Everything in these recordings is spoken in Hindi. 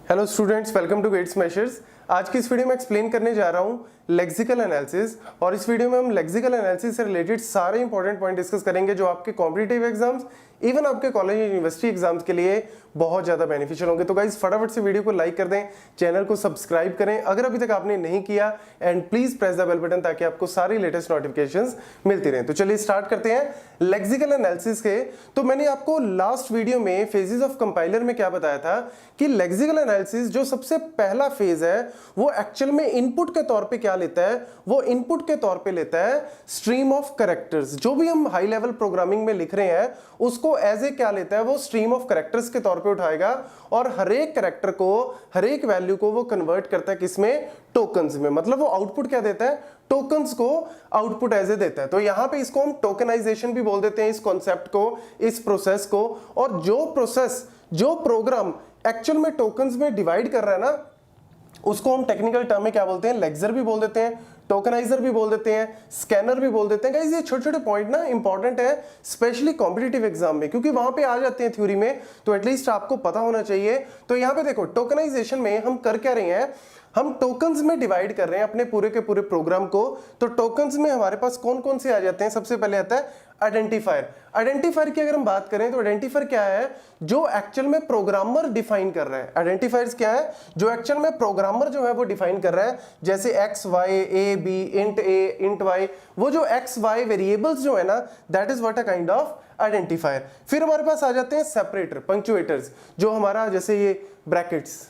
Hello students, welcome to Gate Smashers. आज की इस वीडियो में एक्सप्लेन करने जा रहा हूँ लेक्सिकल एनालिसिस, और इस वीडियो में हम लेक्सिकल एनालिसिस से रिलेटेड सारे इंपॉर्टेंट पॉइंट डिस्कस करेंगे जो आपके कॉम्पिटिटिव एग्जाम्स, इवन आपके कॉलेज यूनिवर्सिटी एग्जाम्स के लिए बहुत ज्यादा बेनिफिशियल होंगे। तो गाइस फटाफट से वीडियो को लाइक कर दें, चैनल को सब्सक्राइब करें अगर अभी तक आपने नहीं किया, and please press the bell button ताकि आपको सारी लेटेस्ट नोटिफिकेशंस मिलती रहें। तो चलिए स्टार्ट करते हैं लेक्सिकल एनालिसिस के। तो मैंने आपको लास्ट वीडियो में फेजेस ऑफ कंपाइलर में क्या बताया था कि लेक्सिकल एनालिसिस जो सबसे पहला फेज है वो एक्चुअल में इनपुट के तौर पे क्या लेता है, वो इनपुट के तौर पे लेता है स्ट्रीम ऑफ कैरेक्टर्स। जो भी हम हाई लेवल प्रोग्रामिंग में लिख रहे हैं उसको एज ए क्या लेता है, वो स्ट्रीम ऑफ कैरेक्टर्स के तौर पे उठाएगा, और हर एक कैरेक्टर को, हर एक वैल्यू को वो कन्वर्ट करता है किसमें, टोकन्स में। मतलब वो आउटपुट क्या देता है, टोकन्स को आउटपुट एज ए देता है। तो यहां पे इसको हम टोकनाइजेशन भी बोल देते हैं, इस कॉन्सेप्ट को, इस प्रोसेस को। और जो प्रोसेस, जो प्रोग्राम एक्चुअल में टोकन्स में डिवाइड कर रहा है ना, उसको हम टेक्निकल टर्म में क्या बोलते हैं, लेक्सर भी बोल देते हैं, टोकनाइजर भी बोल देते हैं, स्कैनर भी बोल देते हैं। गाइस ये छोटे छोटे पॉइंट ना इंपॉर्टेंट है, स्पेशली कॉम्पिटिटिव एग्जाम में, क्योंकि वहां पे आ जाते हैं थ्योरी में, तो एटलीस्ट आपको पता होना चाहिए। तो यहां पे देखो, टोकनाइजेशन में हम कर क्या रहे हैं, हम टोकन्स में डिवाइड कर रहे हैं अपने पूरे के पूरे प्रोग्राम को। तो टोकन्स में हमारे पास कौन कौन से आ जाते हैं, सबसे पहले आता है आइडेंटिफायर। आइडेंटिफायर की अगर हम बात करें तो आइडेंटिफायर क्या है, जो एक्चुअल में प्रोग्रामर डिफाइन कर रहा है। आइडेंटिफायर्स क्या है, जो एक्चुअल में प्रोग्रामर जो है वो डिफाइन कर रहा है, जैसे x y, a b, int a, int y, वो जो एक्स वाई वेरिएबल्स जो है ना, that is what a kind of identifier. फिर हमारे पास आ जाते हैं सेपरेटर, पंक्चुएटर्स, जो हमारा जैसे ये ब्रैकेट्स,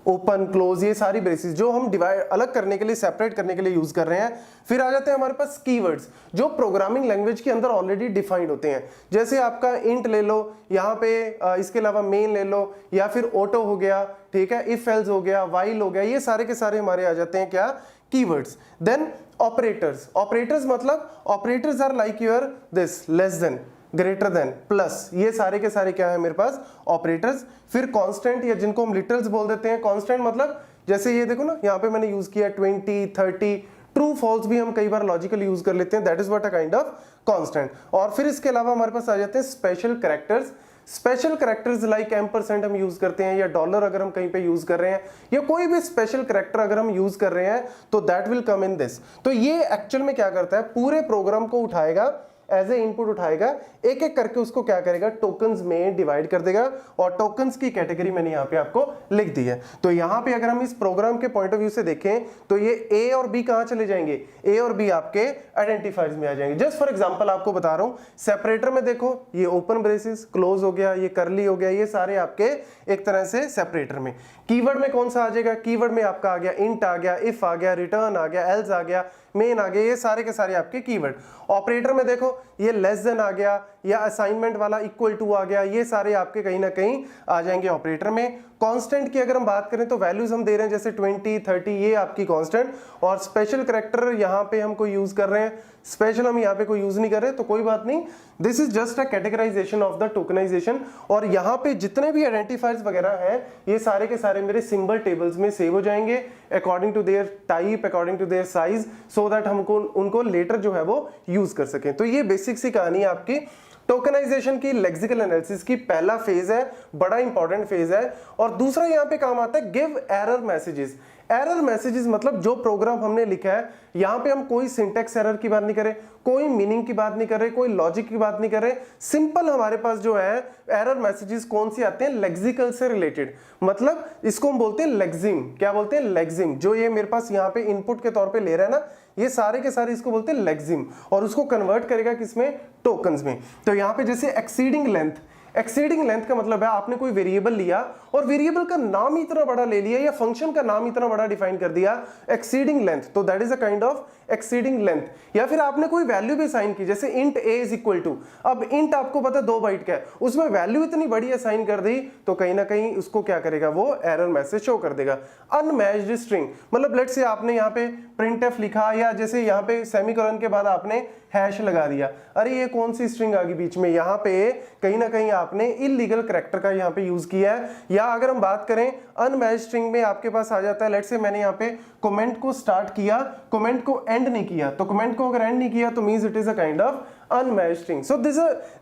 ओपन क्लोज, ये सारी ब्रेसेस जो हम डिवाइड, अलग करने के लिए, सेपरेट करने के लिए यूज कर रहे हैं। फिर आ जाते हैं हमारे पास कीवर्ड्स, जो प्रोग्रामिंग लैंग्वेज के अंदर ऑलरेडी डिफाइंड होते हैं। जैसे आपका इंट ले लो, यहाँ पे इसके अलावा मेन ले लो, या फिर ऑटो हो गया, ठीक है, इफ एल्स हो गया, व्हाइल हो गया, ये सारे के सारे हमारे आ जाते हैं क्या, कीवर्ड्स। देन ऑपरेटर्स, ऑपरेटर्स मतलब operators are like your this, less than, greater than, plus, ये सारे के सारे क्या है मेरे पास, ऑपरेटर्स। फिर कांस्टेंट, या जिनको हम लिटरल्स बोल देते हैं। कांस्टेंट मतलब जैसे ये देखो ना, यहाँ पे मैंने यूज किया 20, 30, ट्रू फॉल्स भी हम कई बार लॉजिकल यूज कर लेते हैं, that is what a kind of constant. और फिर इसके अलावा हमारे पास आ जाते हैं special characters. Special characters like ampersand हम यूज करते हैं, या डॉलर अगर हम कहीं पे यूज कर रहे हैं, या कोई भी स्पेशल कैरेक्टर अगर हम यूज कर रहे हैं, तो that will come in this. तो ये एक्चुअल में क्या करता है, पूरे प्रोग्राम को उठाएगा, एज ए इनपुट उठाएगा, एक एक करके उसको क्या करेगा, टोकन्स में डिवाइड कर देगा, और टोकन्स की कैटेगरी मैंने यहाँ पे आपको लिख दी है। तो यहाँ पे अगर हम इस प्रोग्राम के पॉइंट ऑफ व्यू से देखें तो ये ए और बी कहाँ चले जाएंगे, ए और बी आपके आइडेंटिफायर्स में आ जाएंगे। जस्ट फॉर एग्जांपल आपको बता रहा हूँ, सेपरेटर में देखो, ये ओपन ब्रेसेस, क्लोज हो गया, ये करली हो गया, ये सारे आपके एक तरह से सेपरेटर में। कीवर्ड में कौन सा आ जाएगा, कीवर्ड में आपका आ गया इंट आ गया, इफ आ गया, रिटर्न आ गया, एल्स आ गया, मेन आ गया, ये सारे के सारे आपके कीवर्ड। ऑपरेटर में देखो, ये लेस देन आ गया, या असाइनमेंट वाला इक्वल टू आ गया, ये सारे आपके कहीं ना कहीं आ जाएंगे ऑपरेटर में। कांस्टेंट की अगर हम बात करें तो वैल्यूज हम दे रहे हैं, जैसे 20, 30, ये आपकी कांस्टेंट। और स्पेशल कैरेक्टर यहाँ पे हम कोई यूज कर रहे हैं, स्पेशल हम यहाँ पे कोई यूज नहीं कर रहे, तो कोई बात नहीं, this is just a categorisation of the tokenisation. और यहाँ पे जितने भी आइडेंटिफायर्स वगैरह हैं, ये सारे के सारे मेरे सिंबल टेबल्स में सेव हो जाएंगे according to their type, according to their size, so that हमको उनको लेटर जो है वो यूज कर सकें। तो ये बेसिक सी कहानी है आपकी टोकनाइजेशन की, लेक्सिकल एनालिसिस की। पहला फेज है, बड़ा इंपॉर्टेंट फेज है। और दूसरा यहाँ पे काम आता है give error messages. Error messages मतलब जो प्रोग्राम हमने लिखा है, यहाँ पे हम कोई सिंटेक्स एरर की बात नहीं कर रहे, कोई मीनिंग की बात नहीं कर रहे, कोई लॉजिक की बात नहीं कर रहे, सिंपल हमारे पास जो है एरर मैसेजेस कौन से आते हैं, लेक्सिकल से रिलेटेड। मतलब इसको हम बोलते हैं लेक्सिम। क्या बोलते हैं, लेक्सिम। जो ये मेरे पास यहाँ पे इनपुट के तौर पे ले रहा है ना, ये सारे के सारे इसको बोलते हैं लेक्सिम, और उसको कन्वर्ट करेगा किसमें, टोकन्स में। तो यहाँ पे जैसे एक्सीडिंग लेंथ, एक्सीडिंग लेंथ का मतलब है आपने कोई वेरिएबल लिया और वेरिएबल का नाम इतना बड़ा ले लिया, या फंक्शन का नाम इतना बड़ा डिफाइन कर दिया, एक्सीडिंग लेंथ, तो that is a kind of exceeding length. या फिर आपने कोई वैल्यू भी असाइन की, जैसे int a is equal to, अब इंट आपको पता है 2 बाइट का है, उसमें वैल्यू इतनी बड़ी असाइन कर दी, तो कहीं ना कहीं उसको क्या करेगा, वो एरर मैसेज शो कर देगा। अनमैच्ड स्ट्रिंग मतलब लेट्स से आपने यहाँ पे प्रिंटफ लिखा, या जैसे यहाँ पे सेमीकोलन के बाद आपने हैश लगा दिया, अरे ये कौन सी स्ट्रिंग आ गई बीच में, यहाँ पे कहीं ना कहीं आपने इलीगल कैरेक्टर का यहाँ पे यूज किया है। या अगर हम बात करें अनमैच्ड स्ट्रिंग में, आपके पास आ जाता है, लेट्स से मैंने यहाँ पे कमेंट को स्टार्ट किया, कमेंट को एंड नहीं किया, तो कमेंट को अगर एंड नहीं किया तो means it is a kind of unmatched string. So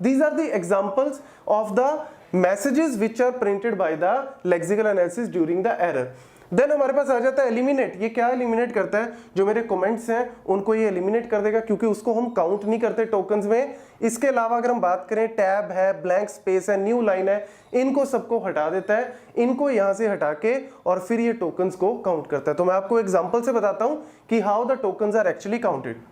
these are the examples of the messages which are printed by the lexical analysis during the error. Then हमारे पास आ जाता है एलिमिनेट। ये क्या एलिमिनेट करता है? जो मेरे कमेंट्स हैं उनको ये एलिमिनेट कर देगा, क्योंकि उसको हम काउंट नहीं करते टोकन्स में। इसके अलावा अगर हम बात करें, टैब है, ब्लैंक स्पेस है, न्यू लाइन है, इनको सबको हटा देता है। इनको यहां से हटा के और फिर ये टोकन्स को काउंट करता है। तो मैं आपको एग्जांपल से बताता हूं कि how the tokens are actually counted.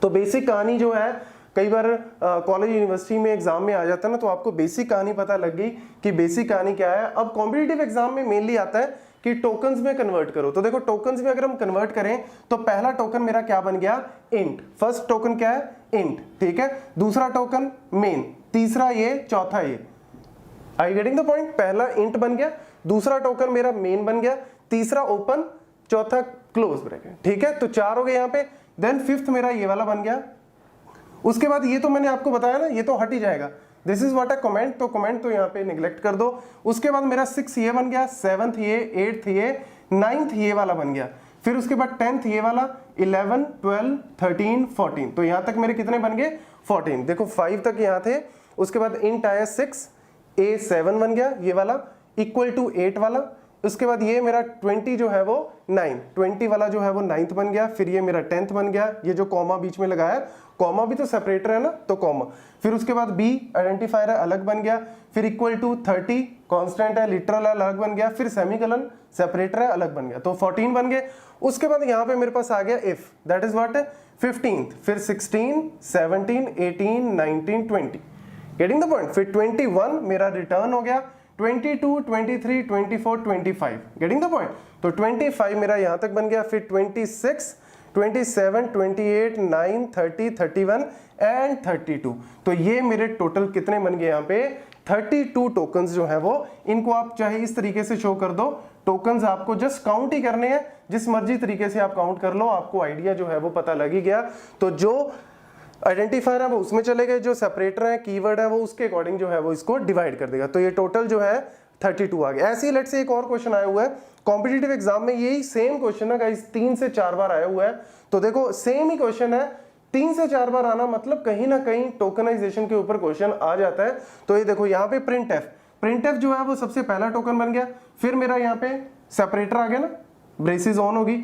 तो बेसिक कहानी जो है, कई बार कॉलेज यूनिवर्सिटी में एग्जाम में आ जाता है ना, तो आपको बेसिक कहानी पता लग गई कि बेसिक कहानी क्या है। अब कॉम्पिटिटिव एग्जाम में मेनली आता है कि टोकन्स में कन्वर्ट करो। तो देखो टोकन्स में अगर हम कन्वर्ट करें तो पहला टोकन मेरा क्या बन गया? इंट। फर्स्ट टोकन क्या है? इंट, ठीक है। दूसरा टोकन मेन, तीसरा ये, चौथा ये। Are you getting the point? पहला इंट बन गया, दूसरा टोकन मेरा मेन बन गया, तीसरा ओपन, चौथा क्लोज ब्रैकेट, ठीक है। तो 4 हो गए यहाँ पे। देन फिफ्थ मेरा ये वाला बन गया। उसके बाद ये तो मैंने आपको बताया ना, ये तो हट ही जाएगा। This is what a comment, तो कमेंट तो यहाँ पे निगलेक्ट कर दो। उसके बाद मेरा 6 ये बन गया, 7th ये, 8th ये, 9th ये वाला बन गया। फिर उसके बाद 10th ये वाला, 11, 12, 13, 14। तो यहाँ तक मेरे कितने बन गए? 14। देखो 5 तक यहाँ थे। उसके बाद इंट आया 6, a 7 बन गया ये वाला, इक्वल टू 8 वाला। उसके बाद ये मेरा 20 जो है वो 9, 20 वाला जो है वो 9th बन गया। फिर ये मेरा 10th बन गया। ये जो कॉमा बीच में लगाया, कॉमा भी तो सेपरेटर है ना, तो कॉमा। फिर उसके बाद b आइडेंटिफायर है, अलग बन गया। फिर इक्वल टू 30 कांस्टेंट है, लिटरल है, अलग बन गया। फिर सेमीकोलन सेपरेटर है, अलग बन गया। तो 14 बन गए। उसके बाद यहाँ पे मेरे पास आ गया if, that is what? 15th। फिर 16, 17, 18, 19, 20। Getting the point? फिर 21 मेरा रिटर्न हो गया, 22, 23, 24, 25। Getting the point? तो 25 मेरा यहां तक बन गया। फिर 26, 27, 28, 9, 30, 31 एंड 32। तो ये मेरे टोटल कितने बन गए यहाँ पे? 32 टोकन्स जो है वो। इनको आप चाहे इस तरीके से शो कर दो, टोकन्स आपको जस्ट काउंट ही करने हैं, जिस मर्जी तरीके से आप काउंट कर लो, आपको आइडिया जो है वो पता लग ही गया। तो जो आइडेंटिफायर है वो उसमें चले गए, जो सेपरेटर है, कीवर्ड है, वो उसके अकॉर्डिंग जो है वो इसको डिवाइड कर देगा। तो ये टोटल जो है 32 आ गया। ऐसे ही लेट्स से एक और क्वेश्चन आया हुआ है कॉम्पिटिटिव एग्जाम में, यही सेम क्वेश्चन है गाइस, 3 से 4 बार आया हुआ है। तो देखो सेम ही क्वेश्चन है, 3 से 4 बार आना मतलब कहीं ना कहीं टोकनाइजेशन के ऊपर क्वेश्चन आ जाता है। तो ये देखो यहाँ पे प्रिंट एफ जो है वो सबसे पहला टोकन बन गया। फिर मेरा यहाँ पे सेपरेटर आ गया ना, ब्रेसेस ऑन होगी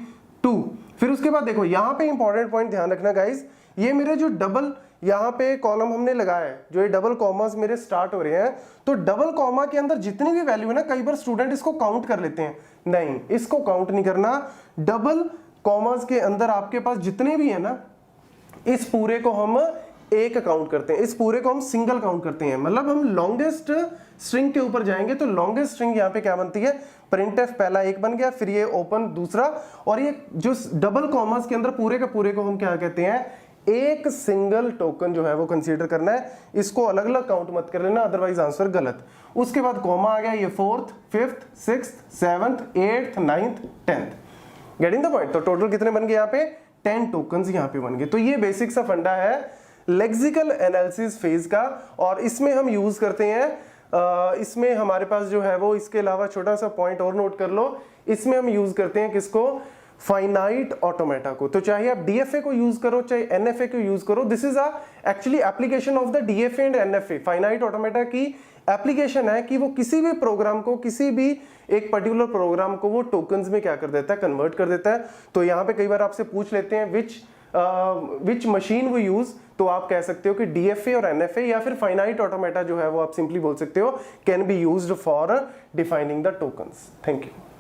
2। फिर उसके बाद देखो यहाँ पे इंपॉर्टेंट पॉइंट ध्यान रखना गाइस, ये मेरे जो डबल यहाँ पे कॉलम हमने लगाया है, जो ये डबल कॉमास मेरे स्टार्ट हो रहे हैं, तो डबल कॉमा के अंदर जितनी भी वैल्यू है ना, कई बार स्टूडेंट इसको काउंट कर लेते हैं। नहीं, इसको काउंट नहीं करना। डबल कॉमास के अंदर आपके पास जितने भी है ना, इस पूरे को हम एक काउंट करते हैं, इस पूरे को हम सिंगल काउंट करते हैं। मतलब हम लॉन्गेस्ट स्ट्रिंग के ऊपर जाएंगे तो लॉन्गेस्ट स्ट्रिंग यहाँ पे क्या बनती है? प्रिंट एफ पहला एक बन गया, फिर ये ओपन दूसरा, और ये जो डबल कॉमास के अंदर पूरे के पूरे को हम क्या कहते हैं? एक सिंगल टोकन जो है वो कंसीडर करना है। इसको अलग अलग काउंट मत कर लेना, अदरवाइज आंसर गलत। उसके बाद कॉमा आ गया, ये 4th, 5th, 6th, 7th, 8th, 9th, 10th। Getting the point? तो टोटल कितने बन गए यहाँ पे? 10 टोकन्स यहाँ पे बन गए। तो ये बेसिक सा फंडा है लेक्सिकल एनालिसिस फेज का, और इसमें हम यूज करते हैं, इसमें हमारे पास जो है वो, इसके अलावा छोटा सा पॉइंट और नोट कर लो, इसमें हम यूज करते हैं किसको? फाइनाइट ऑटोमेटा को। तो चाहे आप डीएफए को यूज करो चाहे एनएफए को यूज करो, this is actually application of the DFA and NFA. Finite automata की एप्लीकेशन है कि वो किसी भी प्रोग्राम को, किसी भी एक पर्टिकुलर प्रोग्राम को वो टोकन्स में क्या कर देता है? कन्वर्ट कर देता है। तो यहाँ पे कई बार आपसे पूछ लेते हैं विच मशीन वो यूज, तो आप कह सकते हो कि डीएफए और एनएफए, या फिर फाइनाइट ऑटोमेटा जो है वो आप सिंपली बोल सकते हो can be used for defining the tokens. Thank you.